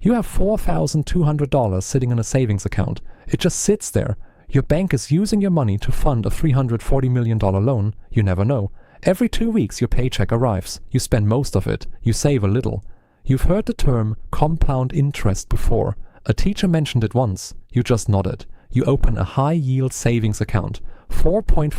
You have $4,200 sitting in a savings account. It just sits there. Your bank is using your money to fund a $340 million loan. You never know. Every 2 weeks your paycheck arrives. You spend most of it. You save a little. You've heard the term compound interest before. A teacher mentioned it once. You just nodded. You open a high-yield savings account. 4.5%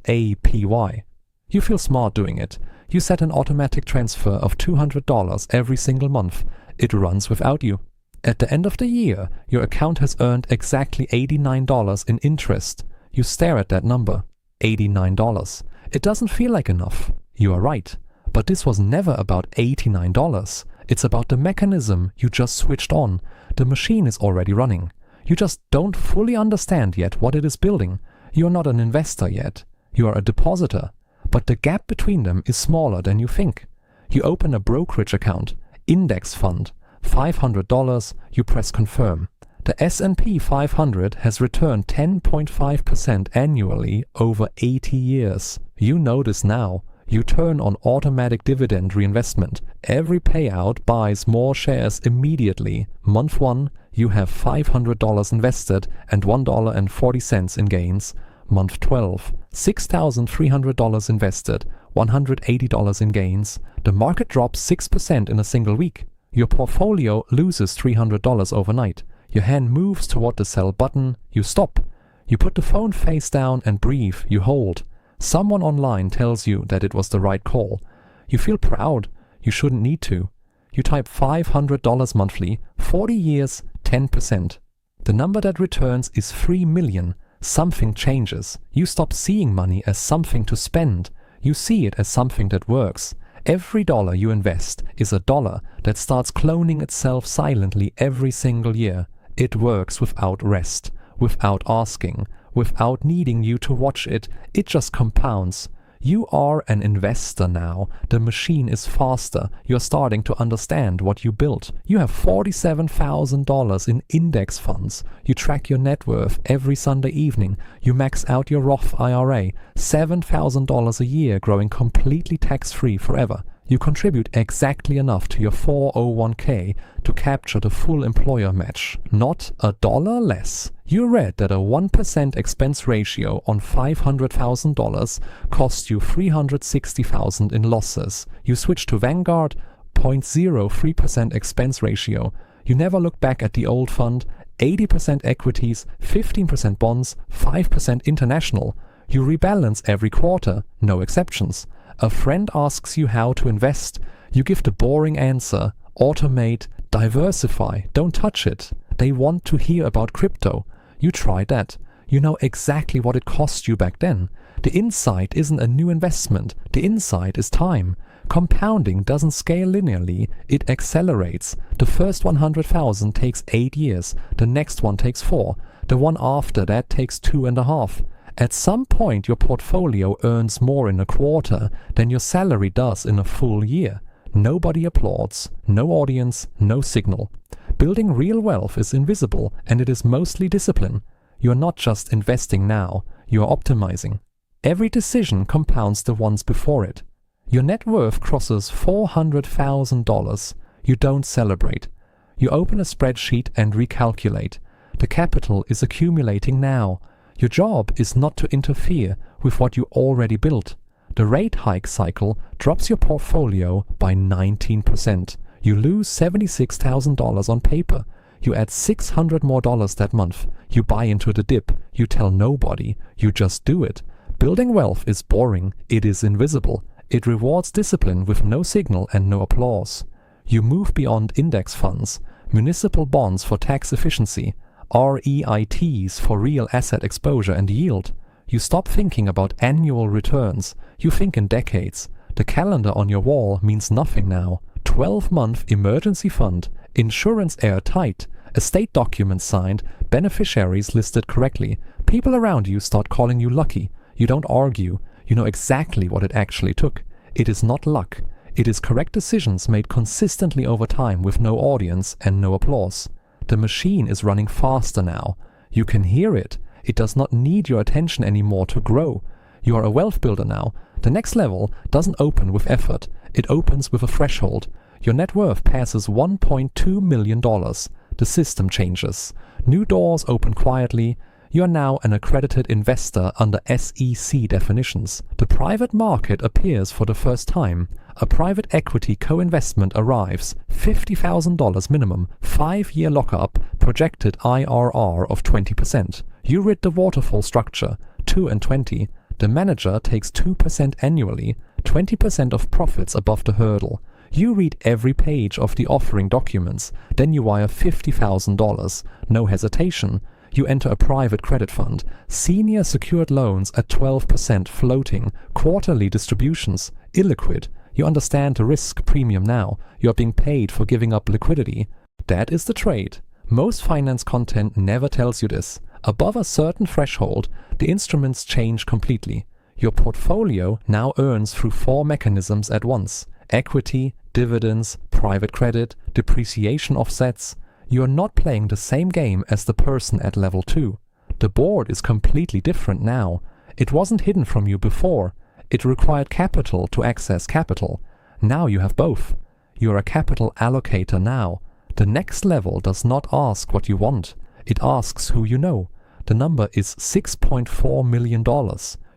APY. You feel smart doing it. You set an automatic transfer of $200 every single month. It runs without you. At the end of the year, your account has earned exactly $89 in interest. You stare at that number. $89. It doesn't feel like enough. You are right. But this was never about $89. It's about the mechanism you just switched on. The machine is already running. You just don't fully understand yet what it is building. You are not an investor yet. You are a depositor. But the gap between them is smaller than you think. You open a brokerage account, index fund, $500, you press confirm. The S&P 500 has returned 10.5% annually over 80 years. You know this now. You turn on automatic dividend reinvestment. Every payout buys more shares immediately. Month 1, you have $500 invested and $1.40 in gains. Month 12, $6,300 invested, $180 in gains. The market drops 6% in a single week. Your portfolio loses $300 overnight. Your hand moves toward the sell button. You stop. You put the phone face down and breathe. You hold. Someone online tells you that it was the right call. You feel proud. You shouldn't need to. You type $500 monthly, 40 years, 10%. The number that returns is 3 million. Something changes. You stop seeing money as something to spend. You see it as something that works. Every dollar you invest is a dollar that starts cloning itself silently every single year. It works without rest, without asking, without needing you to watch it. It just compounds. You are an investor now. The machine is faster. You're starting to understand what you built. You have $47,000 in index funds. You track your net worth every Sunday evening. You max out your Roth IRA. $7,000 a year growing completely tax-free forever. You contribute exactly enough to your 401k to capture the full employer match. Not a dollar less. You read that a 1% expense ratio on $500,000 cost you $360,000 in losses. You switch to Vanguard, 0.03% expense ratio. You never look back at the old fund, 80% equities, 15% bonds, 5% international. You rebalance every quarter, no exceptions. A friend asks you how to invest. You give the boring answer, automate, diversify, don't touch it. They want to hear about crypto. You try that. You know exactly what it cost you back then. The insight isn't a new investment. The insight is time. Compounding doesn't scale linearly. It accelerates. The first 100,000 takes 8 years. The next one takes 4. The one after that takes 2.5. At some point, your portfolio earns more in a quarter than your salary does in a full year. Nobody applauds, no audience, no signal. Building real wealth is invisible, and it is mostly discipline. You are not just investing now, you are optimizing. Every decision compounds the ones before it. Your net worth crosses $400,000. You don't celebrate. You open a spreadsheet and recalculate. The capital is accumulating now. Your job is not to interfere with what you already built. The rate hike cycle drops your portfolio by 19%. You lose $76,000 on paper. You add $600 more that month. You buy into the dip. You tell nobody. You just do it. Building wealth is boring. It is invisible. It rewards discipline with no signal and no applause. You move beyond index funds, municipal bonds for tax efficiency, REITs for real asset exposure and yield. You stop thinking about annual returns. You think in decades. The calendar on your wall means nothing now. 12-month emergency fund, insurance airtight, estate documents signed, beneficiaries listed correctly. People around you start calling you lucky. You don't argue. You know exactly what it actually took. It is not luck. It is correct decisions made consistently over time with no audience and no applause. The machine is running faster now. You can hear it. It does not need your attention anymore to grow. You are a wealth builder now. The next level doesn't open with effort. It opens with a threshold. Your net worth passes $1.2 million. The system changes. New doors open quietly. You are now an accredited investor under SEC definitions. The private market appears for the first time. A private equity co-investment arrives. $50,000 minimum, 5-year lockup, projected IRR of 20%. You rid the waterfall structure, 2 and 20. The manager takes 2% annually, 20% of profits above the hurdle. You read every page of the offering documents, then you wire $50,000. No hesitation. You enter a private credit fund, senior secured loans at 12% floating, quarterly distributions, illiquid. You understand the risk premium now. You are being paid for giving up liquidity. That is the trade. Most finance content never tells you this. Above a certain threshold, the instruments change completely. Your portfolio now earns through 4 mechanisms at once: equity, dividends, private credit, depreciation offsets. You are not playing the same game as the person at level 2. The board is completely different now. It wasn't hidden from you before. It required capital to access capital. Now you have both. You are a capital allocator now. The next level does not ask what you want. It asks who you know. The number is $6.4 million.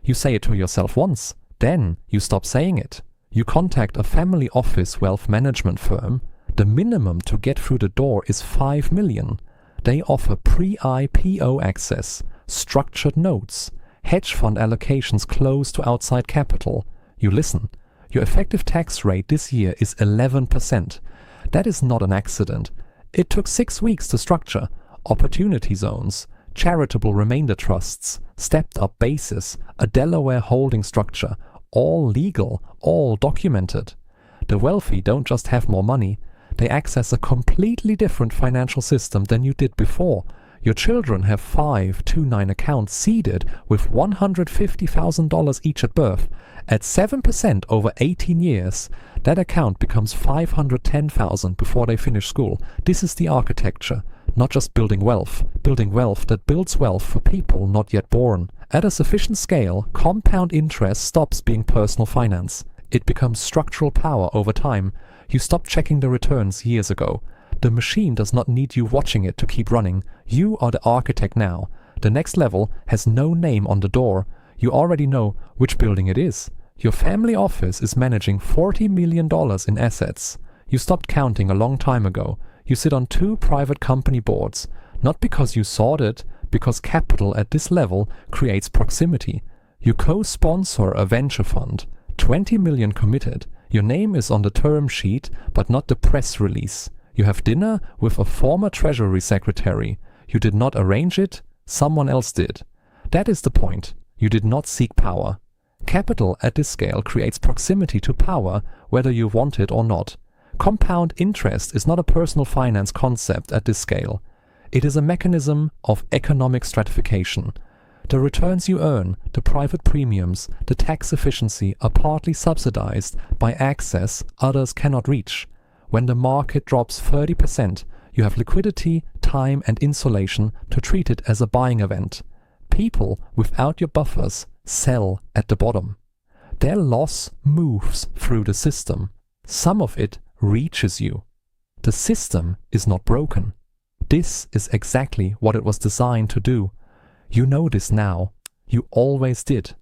You say it to yourself once. Then you stop saying it. You contact a family office wealth management firm. The minimum to get through the door is $5 million. They offer pre-IPO access, structured notes, hedge fund allocations close to outside capital. You listen. Your effective tax rate this year is 11%. That is not an accident. It took 6 weeks to structure. Opportunity zones, charitable remainder trusts, stepped up basis, a Delaware holding structure, all legal, all documented. The wealthy don't just have more money. They access a completely different financial system than you did before. Your children have 529 accounts seeded with $150,000 each at birth. At 7% over 18 years, that account becomes $510,000 before they finish school. This is the architecture, not just building wealth that builds wealth for people not yet born. At a sufficient scale, compound interest stops being personal finance. It becomes structural power over time. You stopped checking the returns years ago. The machine does not need you watching it to keep running. You are the architect now. The next level has no name on the door. You already know which building it is. Your family office is managing $40 million in assets. You stopped counting a long time ago. You sit on 2 private company boards. Not because you sought it, because capital at this level creates proximity. You co-sponsor a venture fund. 20 million committed. Your name is on the term sheet, but not the press release. You have dinner with a former Treasury Secretary. You did not arrange it, someone else did. That is the point. You did not seek power. Capital at this scale creates proximity to power, whether you want it or not. Compound interest is not a personal finance concept at this scale. It is a mechanism of economic stratification. The returns you earn, the private premiums, the tax efficiency are partly subsidized by access others cannot reach. When the market drops 30%, you have liquidity, time and insulation to treat it as a buying event. People without your buffers sell at the bottom. Their loss moves through the system. Some of it reaches you. The system is not broken. This is exactly what it was designed to do. You know this now. You always did.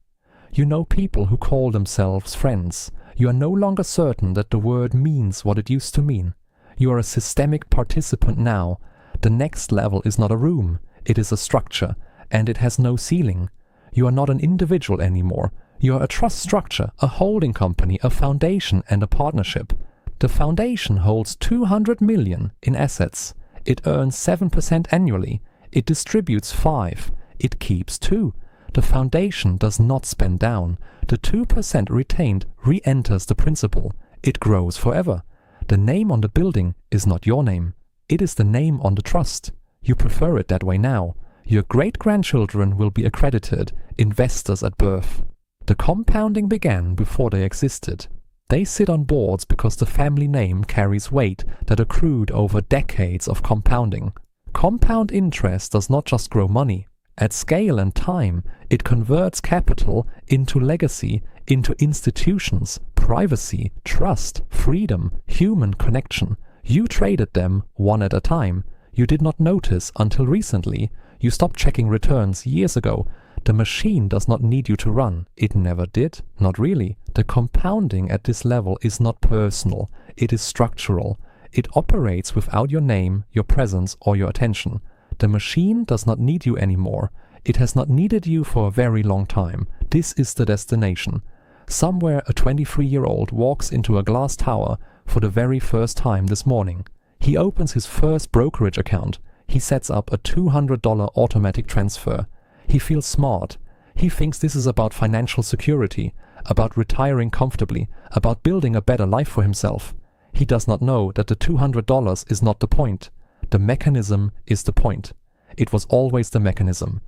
You know people who call themselves friends. You are no longer certain that the word means what it used to mean. You are a systemic participant now. The next level is not a room. It is a structure, and it has no ceiling. You are not an individual anymore. You are a trust structure, a holding company, a foundation, and a partnership. The foundation holds $200 million in assets. It earns 7% annually. It distributes 5%. It keeps 2%. The foundation does not spend down. The 2% retained re-enters the principal. It grows forever. The name on the building is not your name. It is the name on the trust. You prefer it that way now. Your great-grandchildren will be accredited investors at birth. The compounding began before they existed. They sit on boards because the family name carries weight that accrued over decades of compounding. Compound interest does not just grow money. At scale and time, it converts capital into legacy, into institutions, privacy, trust, freedom, human connection. You traded them one at a time. You did not notice until recently. You stopped checking returns years ago. The machine does not need you to run. It never did. Not really. The compounding at this level is not personal. It is structural. It operates without your name, your presence, or your attention. The machine does not need you anymore. It has not needed you for a very long time. This is the destination. Somewhere a 23-year-old walks into a glass tower for the very first time this morning. He opens his first brokerage account. He sets up a $200 automatic transfer. He feels smart. He thinks this is about financial security, about retiring comfortably, about building a better life for himself. He does not know that the $200 is not the point. The mechanism is the point. It was always the mechanism.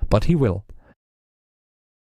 But he will.